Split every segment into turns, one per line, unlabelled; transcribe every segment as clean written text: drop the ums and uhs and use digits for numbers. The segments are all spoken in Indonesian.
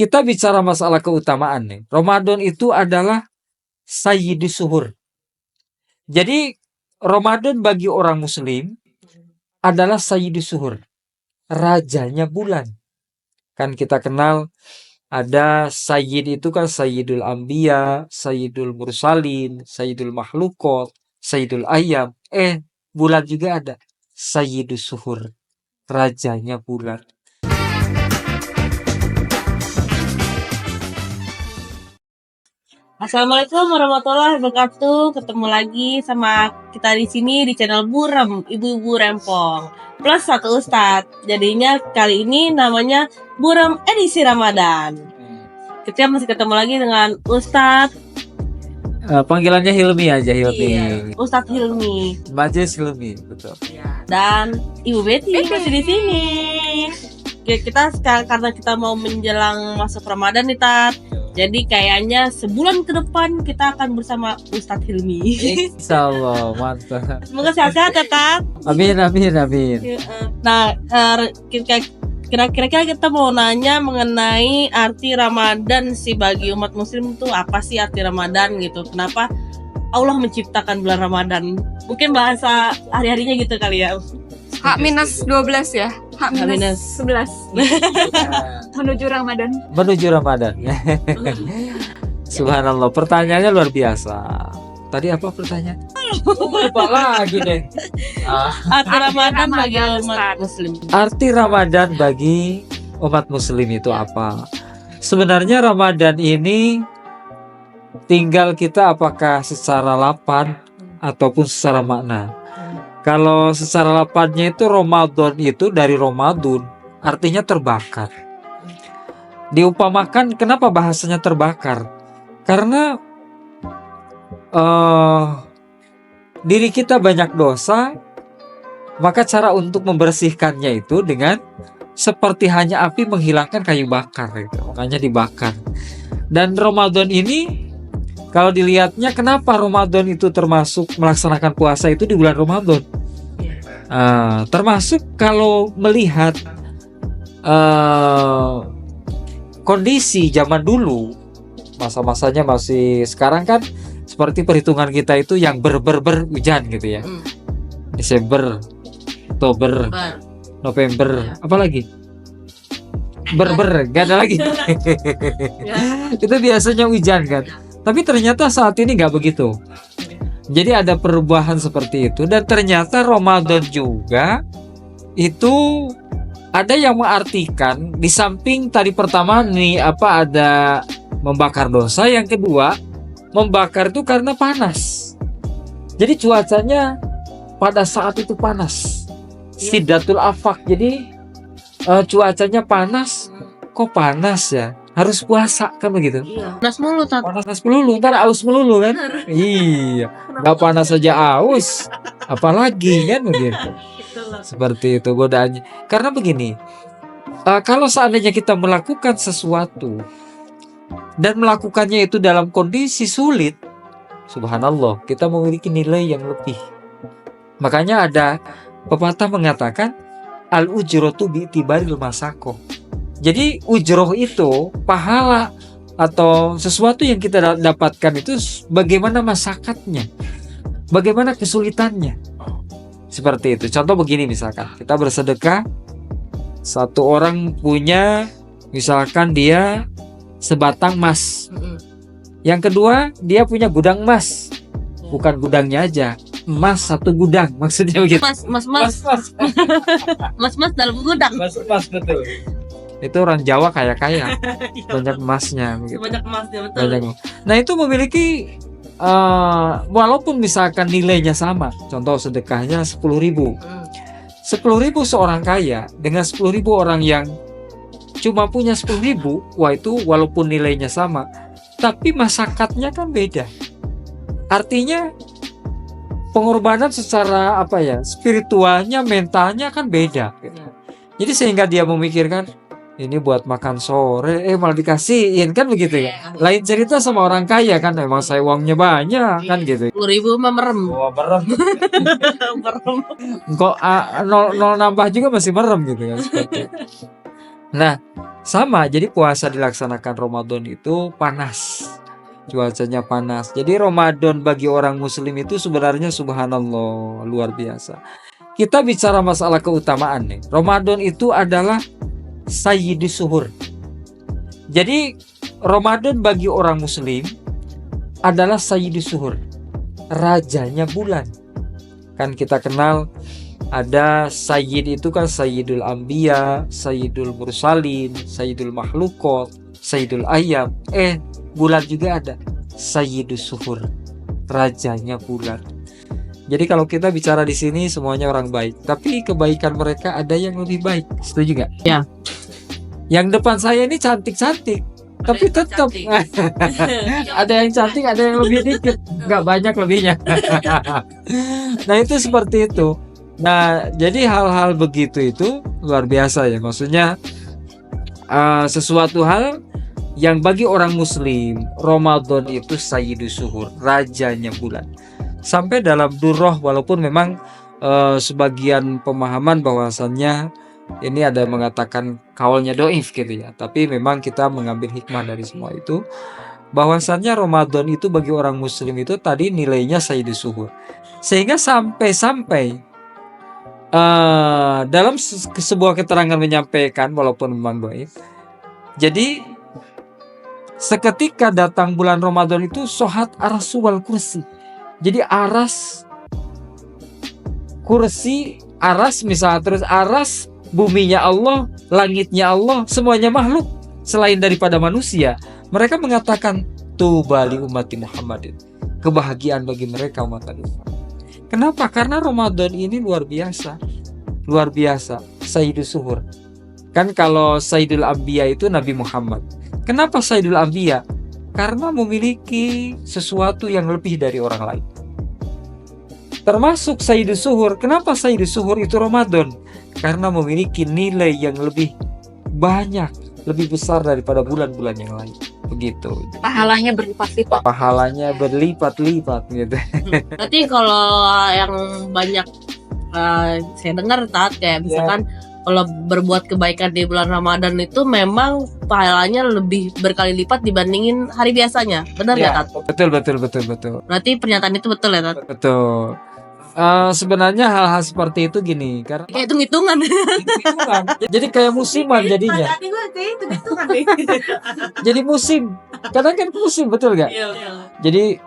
kita bicara masalah keutamaan nih. Ramadan itu adalah sayyidus suhur. Jadi Ramadan bagi orang muslim adalah sayyidus suhur, rajanya bulan. Kan kita kenal ada sayyid itu kan sayyidul anbiya, sayyidul mursalin, sayyidul makhlukot, sayyidul ayyam. Bulan juga ada sayyidus suhur, rajanya bulan.
Assalamualaikum warahmatullahi wabarakatuh. Ketemu lagi sama kita di sini di channel Burem, Ibu-ibu Rempong. Plus satu ustadz. Jadinya kali ini namanya Burem edisi Ramadan. Kita masih ketemu lagi dengan Ustadz.
Panggilannya Hilmi aja, Hilmi.
Iya, Ustadz Hilmi.
Majlis Hilmi, betul.
Dan Ibu Betty masih di sini. Kita sekarang karena kita mau menjelang masuk Ramadan nih, Tat. Jadi kayaknya sebulan ke depan kita akan bersama Ustadz Hilmi.
Insyaallah, mantap.
Semoga sehat-sehat ya, Tat.
Amin.
Nah, kira-kira kita mau nanya mengenai arti Ramadan sih bagi umat muslim itu apa sih arti Ramadan gitu. Kenapa Allah menciptakan bulan Ramadan? Mungkin bahasa hari-harinya gitu kali ya.
H-12 ya. H-11 menuju Ramadan.
Subhanallah, pertanyaannya luar biasa. Tadi apa pertanyaan? Lupa lagi deh.
Arti Ramadan bagi umat muslim.
Arti Ramadan bagi umat muslim itu apa? Sebenarnya Ramadan ini tinggal kita apakah secara lapan ataupun secara makna. Kalau secara lapannya itu Ramadan itu dari Ramadan, artinya terbakar. Diupamakan, kenapa bahasanya terbakar? Karena diri kita banyak dosa, maka cara untuk membersihkannya itu dengan seperti hanya api menghilangkan kayu bakar gitu. Makanya dibakar. Dan Ramadan ini kalau dilihatnya, kenapa Ramadan itu termasuk melaksanakan puasa itu di bulan Ramadan? Termasuk kalau melihat kondisi zaman dulu, masa-masanya masih sekarang kan seperti perhitungan kita itu yang hujan gitu ya. Desember, Oktober, November, apa lagi? Gak ada lagi. Itu biasanya hujan kan. Tapi ternyata saat ini nggak begitu. Jadi ada perubahan seperti itu. Dan ternyata Ramadan juga itu ada yang mengartikan, di samping tadi pertama nih ada membakar dosa, yang kedua membakar itu karena panas. Jadi cuacanya pada saat itu panas, Sidatul Afaq. Jadi cuacanya panas. Kok panas ya? Harus puasa kan begitu?
Iya. Panas mulu, Tat.
Panas melulu, ntar aus melulu kan? Iya. Gak panas saja aus, apalagi kan begitu. Seperti itu godaannya. Karena begini, kalau seandainya kita melakukan sesuatu dan melakukannya itu dalam kondisi sulit, subhanallah, kita memiliki nilai yang lebih. Makanya ada pepatah mengatakan al-ujratu bi'tibaril masaqah. Jadi ujroh itu pahala atau sesuatu yang kita dapatkan itu bagaimana masakatnya, bagaimana kesulitannya. Seperti itu. Contoh begini, misalkan kita bersedekah, satu orang punya misalkan dia sebatang emas, yang kedua dia punya gudang emas, bukan gudangnya aja, emas satu gudang, maksudnya begitu.
Mas dalam gudang.
Mas betul. Itu orang Jawa kaya-kaya, banyak emasnya gitu.
Banyak emasnya, betul.
Nah itu memiliki walaupun misalkan nilainya sama, contoh sedekahnya 10.000, 10.000 seorang kaya dengan 10.000 orang yang cuma punya 10.000, wah itu walaupun nilainya sama, tapi masakatnya kan beda. Artinya pengorbanan secara spiritualnya, mentalnya kan beda. Jadi sehingga dia memikirkan, ini buat makan sore, malah dikasihin kan begitu ya. Lain cerita sama orang kaya kan, emang saya uangnya banyak kan gitu.
10.000 mah merem.
Merem. Kok nol nambah juga masih merem gitu kan seperti. Nah, sama, jadi puasa dilaksanakan Ramadan itu panas. Cuacanya panas. Jadi Ramadan bagi orang muslim itu sebenarnya subhanallah luar biasa. Kita bicara masalah keutamaan nih. Ramadan itu adalah sayyidus suhur. Jadi Ramadan bagi orang muslim adalah sayyidus suhur, rajanya bulan. Kan kita kenal ada sayyid itu kan sayyidul anbiya, sayyidul mursalin, sayyidul makhlukot, sayyidul ayyam. Bulan juga ada sayyidus suhur, rajanya bulan. Jadi kalau kita bicara di sini semuanya orang baik, tapi kebaikan mereka ada yang lebih baik. Setuju nggak?
Ya.
Yang depan saya ini cantik-cantik, tapi tetap ada yang cantik, ada yang lebih dikit, nggak banyak lebihnya. Nah itu seperti itu. Nah jadi hal-hal begitu itu luar biasa ya. Maksudnya sesuatu hal yang bagi orang muslim Ramadan itu sayyidus suhur, rajanya bulan. Sampai dalam durroh, walaupun memang sebagian pemahaman bahwasannya ini ada mengatakan kaulnya doif gitu ya, tapi memang kita mengambil hikmah dari semua itu, bahwasannya Ramadan itu bagi orang muslim itu tadi nilainya sayyidus suhur, sehingga sampai dalam sebuah keterangan menyampaikan walaupun memang doif, jadi seketika datang bulan Ramadan itu sohat arasu wal kursi. Jadi aras, kursi, aras misalnya, terus aras, buminya Allah, langitnya Allah, semuanya makhluk selain daripada manusia. Mereka mengatakan tuba li ummati Muhammadin, kebahagiaan bagi mereka umat Nabi Muhammad. Kenapa? Karena Ramadan ini luar biasa, luar biasa. Sayyidus suhur. Kan kalau Sayyidul Anbiya itu Nabi Muhammad. Kenapa Sayyidul Anbiya? Karena memiliki sesuatu yang lebih dari orang lain. Termasuk Sayyidus Suhur. Kenapa Sayyidus Suhur itu Ramadan? Karena memiliki nilai yang lebih banyak, lebih besar daripada bulan-bulan yang lain. Begitu.
Pahalanya berlipat-lipat.
Pahalanya berlipat-lipat gitu.
Berarti kalau yang banyak saya dengar Tat, kayak misalkan kalau berbuat kebaikan di bulan Ramadan itu memang pahalanya lebih berkali lipat dibandingin hari biasanya. Benar ya, Tat?
Betul.
Berarti pernyataan itu betul ya, Tat?
Betul. Sebenarnya hal-hal seperti itu gini, karena
Kayak hitung-hitungan.
jadi kayak musiman jadinya. Jadi musim. Kadang kan musim, betul gak? Jadi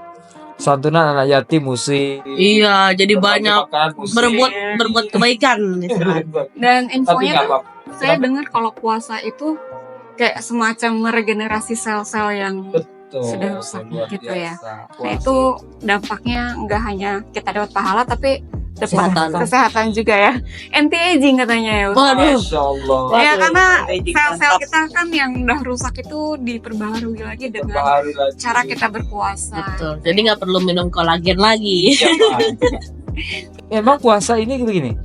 santunan anak yatim musim.
Iya, jadi banyak berbuat kebaikan.
Dan
Tapi
infonya
nggak
tuh
apa-apa.
saya dengar kalau puasa itu kayak semacam meregenerasi sel-sel yang sudah rusak
luar
gitu ya.
biasa.
Nah itu dampaknya nggak hanya kita dapat pahala tapi dapat
Kesehatan.
kesehatan juga ya. Anti-aging katanya ya. Ustaz.
Waduh.
Masya Allah.
Ya karena
Aging
sel-sel
mantap.
kita kan yang udah rusak itu diperbaharui lagi dengan
Berbaharu lagi.
cara kita berpuasa.
Betul. Jadi nggak perlu minum kolagen lagi.
Iya, Pak. Emang puasa ini begini.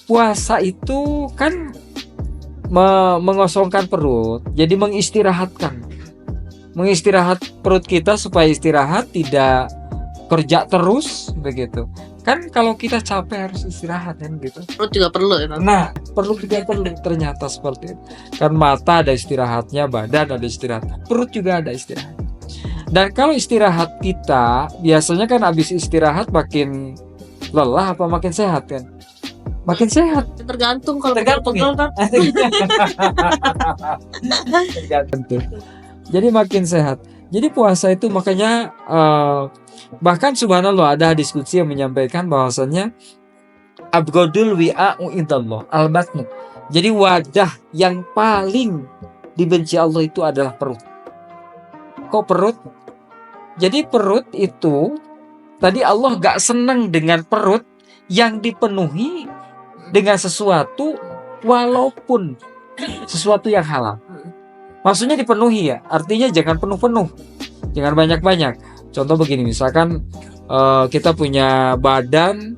Puasa itu kan mengosongkan perut, jadi mengistirahat perut kita supaya istirahat, tidak kerja terus begitu. Kan kalau kita capek harus istirahat kan gitu.
Perut juga perlu ya, Tat?
Nah, perlu ternyata seperti itu. Kan mata ada istirahatnya, badan ada istirahat, perut juga ada istirahat. Dan kalau istirahat kita biasanya kan habis istirahat makin lelah apa makin sehat kan? Makin sehat.
Tergantung kalau
Tergantung
pegel, Tat.
Tergantung. Jadi makin sehat. Jadi puasa itu makanya bahkan subhanallah ada diskusi yang menyampaikan bahwasannya abgodul wi'a'u indallah al-batnu. Jadi wadah yang paling dibenci Allah itu adalah perut. Kok perut? Jadi perut itu tadi Allah gak senang dengan perut yang dipenuhi dengan sesuatu walaupun sesuatu yang halal. Maksudnya dipenuhi ya, artinya jangan penuh-penuh, jangan banyak-banyak. Contoh begini, misalkan kita punya badan,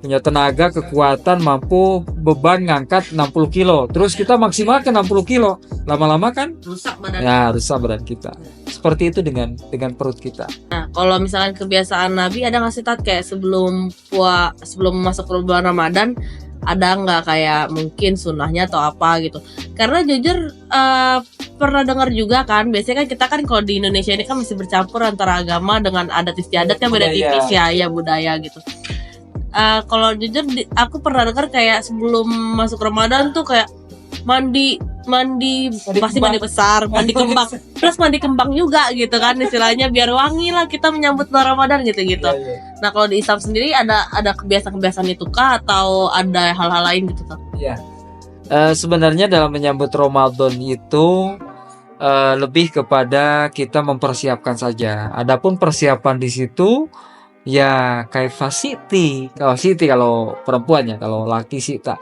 punya tenaga, kekuatan, mampu beban ngangkat 60 kilo. Terus kita maksimal ke 60 kilo. Lama-lama kan
Rusak badan.
ya rusak badan kita. Seperti itu dengan perut kita.
Nah, kalau misalkan kebiasaan Nabi ada nggak sih, Tat, kayak sebelum masuk ke bulan Ramadan ada nggak kayak mungkin sunnahnya atau apa gitu. Karena jujur pernah dengar juga kan, biasanya kan kita kan kalau di Indonesia ini kan masih bercampur antara agama dengan adat istiadat kan beda
Budaya.
tipis ya budaya gitu. Kalau jujur aku pernah dengar kayak sebelum masuk Ramadan tuh kayak mandi pasti mandi besar, mandi kembang, plus mandi kembang juga gitu kan istilahnya biar wangi lah kita menyambut bulan Ramadan gitu-gitu. Nah kalau di Islam sendiri ada kebiasaan-kebiasaan itu kah atau ada hal-hal lain gitu kah?
Sebenarnya dalam menyambut Ramadan itu lebih kepada kita mempersiapkan saja. Adapun persiapan di situ ya kayak Siti kalau perempuannya, kalau laki Sita.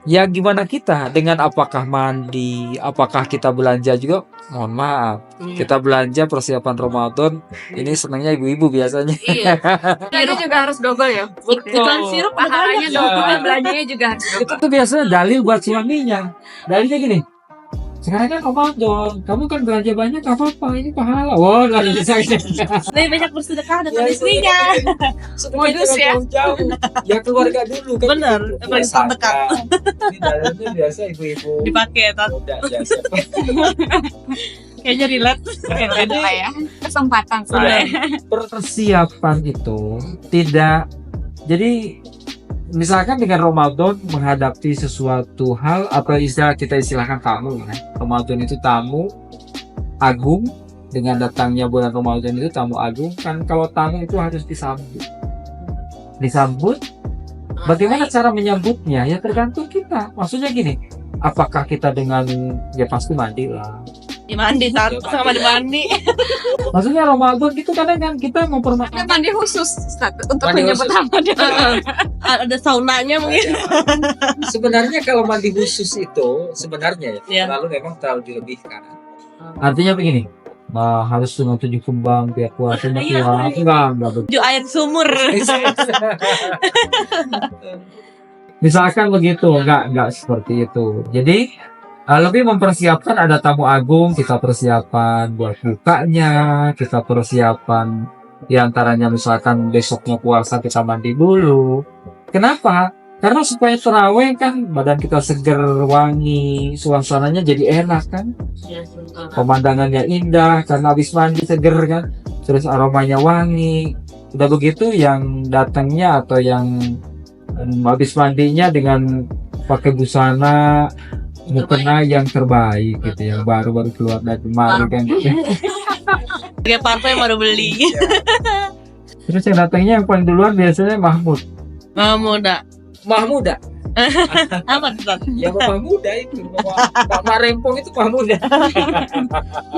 Ya gimana kita dengan apakah mandi, apakah kita belanja juga? Mohon maaf, kita belanja persiapan Ramadan. Ini senangnya ibu-ibu biasanya.
Iya.
Itu juga harus double ya.
Iklan sirup
Pahalanya
Iya.
double, belanjanya juga harus
Itu
double.
tuh biasanya dalil buat suaminya. Dalilnya gini. Sekarang kan Ramadan, kamu kan belanja banyak gak apa-apa, ini pahala. Wah, nggak ada bisa.
lebih banyak bersedekah dengan
Ya,
istrinya.
Modus ya.
Jauh. Ya keluarga dulu kan.
Bener,
gitu.
paling terdekat.
Ini dalilnya biasa ibu-ibu.
Dipakai tat
Muda biasa.
kayaknya relate.
Ada lah ya. Kesempatan soalnya.
Persiapan itu tidak. Jadi misalkan dengan Ramadan menghadapi sesuatu hal atau kita istilahkan tamu ya. Ramadan itu tamu agung, dengan datangnya bulan Ramadan itu tamu agung kan. Kalau tamu itu harus disambut. Bagaimana cara menyambutnya ya tergantung kita. Maksudnya gini, apakah kita dengan ya pasti mandi lah.
Mandi tat sama mandi.
Maksudnya Ramadan gitu kadang kan kita
Ada
mempermasalahkan
mandi khusus untuk
Mandi
menyebut
khusus.
Ramadan.
Ada saunanya mungkin.
sebenarnya kalau mandi khusus itu sebenarnya
Iya.
terlalu memang terlalu dilebihkan. Artinya begini, harus dengan 7 kembang biar puasanya
Iya.
kuat. Enggak begitu.
7 air sumur.
Misalkan begitu, enggak seperti itu. Jadi lebih mempersiapkan ada tamu agung, kita persiapan buat bukanya, kita persiapan diantaranya misalkan besoknya puasa kita mandi dulu. Kenapa? Karena supaya terawih kan badan kita seger, wangi, suasananya jadi enak kan. Pemandangannya indah karena habis mandi seger kan. Terus aromanya wangi. Udah begitu yang datangnya atau yang habis mandinya dengan pakai busana mukena yang terbaik gitu ya, baru keluar dari lemari kan gitu.
Kayak parfum yang baru beli.
Terus yang datangnya yang paling duluan biasanya
Muda.
Mahmuda.
Apa tuh? Tat?
Ya bapak muda itu, bapak rempong itu bapak muda.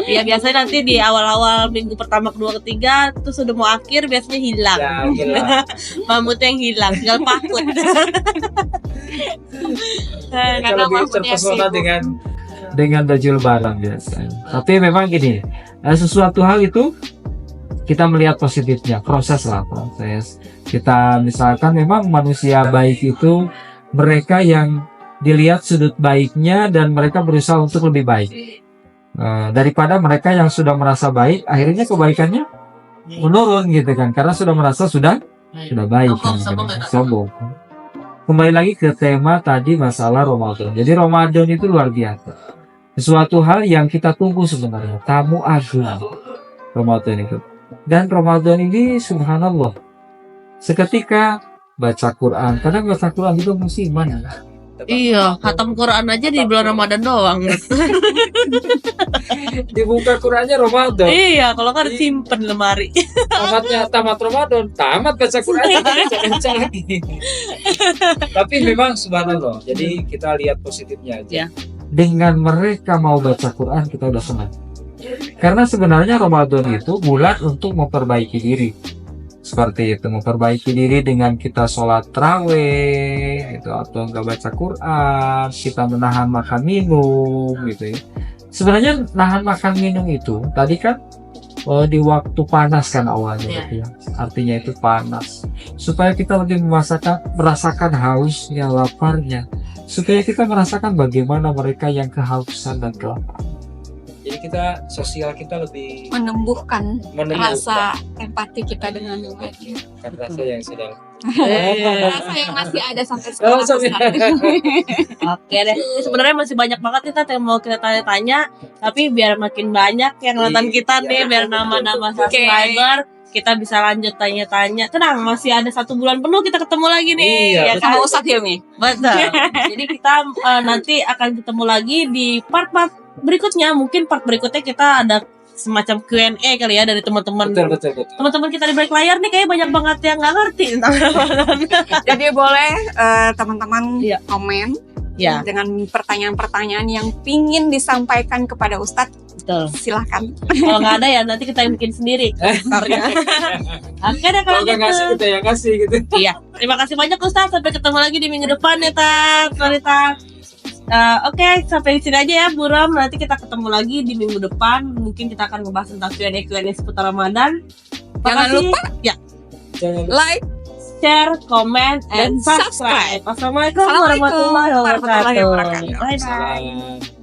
Ya biasanya nanti di awal-awal minggu pertama, kedua, ketiga terus sudah mau akhir biasanya hilang.
Ya gila.
Mamutnya yang hilang, tinggal pakut.
Kita
Karena
lebih
mahmudnya
terpesona
sibuk.
dengan baju lebaran biasanya. Tapi memang gini, sesuatu hal itu kita melihat positifnya, proses. Kita misalkan memang manusia baik itu mereka yang dilihat sudut baiknya dan mereka berusaha untuk lebih baik. Daripada mereka yang sudah merasa baik, akhirnya kebaikannya menurun gitu kan, karena sudah merasa sudah baik kan, sombong. Kembali lagi ke tema tadi masalah Ramadan. Jadi Ramadan itu luar biasa. Sesuatu hal yang kita tunggu sebenarnya, tamu agung Ramadan itu. Dan Ramadan ini subhanallah, seketika baca Quran, kadang baca Quran itu musiman ya.
Iya, khatam Quran aja di bulan Ramadan doang.
Dibuka Qurannya Ramadan.
Iya, kalau kan simpen lemari.
Tamat Ramadan, tamat baca Quran, baca lagi. Tapi memang subhanallah, jadi kita lihat positifnya aja.
Ya.
Dengan mereka mau baca Quran kita udah senang. Karena sebenarnya Ramadan itu bulan untuk memperbaiki diri. Seperti itu, memperbaiki diri dengan kita sholat tarawih gitu, atau enggak baca Quran, kita menahan makan minum gitu ya. Sebenarnya nahan makan minum itu tadi kan di waktu panas kan awalnya gitu ya. Artinya itu panas supaya kita lebih merasakan hausnya, laparnya, supaya kita merasakan bagaimana mereka yang kehausan dan kelaparan. Jadi kita sosial kita lebih
Menumbuhkan rasa empati kita dengan mereka.
rasa yang sedang
Rasa yang masih ada sampai
Oh,
sekarang.
Oke deh. Sebenarnya masih banyak banget kita yang mau kita tanya-tanya, tapi biar makin banyak yang nonton kita nih, biar nama-nama subscriber kita bisa lanjut tanya-tanya. Tenang, masih ada 1 bulan penuh kita ketemu lagi nih.
Iya,
Ya kan?
Sama Ustadz Hilmi.
Betul. Jadi kita nanti akan ketemu lagi di part-part berikutnya. Mungkin part berikutnya kita ada semacam Q&A kali ya dari teman-teman.
betul.
Teman-teman kita di balik layar nih kayak banyak banget yang nggak ngerti tentang Ramadan.
Jadi boleh teman-teman
Iya.
komen
Ya,
dengan pertanyaan-pertanyaan yang pingin disampaikan kepada Ustadz.
betul.
Silahkan.
Kalau nggak ada ya nanti kita yang bikin sendiri. Karya. Oke deh kalau
Kalau nggak ngasih
gitu.
kita yang ngasih gitu.
Iya. Terima kasih banyak Ustaz. Sampai ketemu lagi di minggu depan ya Tat. Sorry Tat. Oke, sampai di sini aja ya Buram. Nanti kita ketemu lagi di minggu depan. Mungkin kita akan ngebahas tentang Q&A seputar Ramadan.
Jangan
Makasih.
lupa
ya,
Jangan
like.
share, comment, and
And
subscribe.
subscribe.
Assalamualaikum
Assalamualaikum
warahmatullahi
warahmatullahi
wabarakatuh.
wabarakatuh.
Bye bye.
Salam.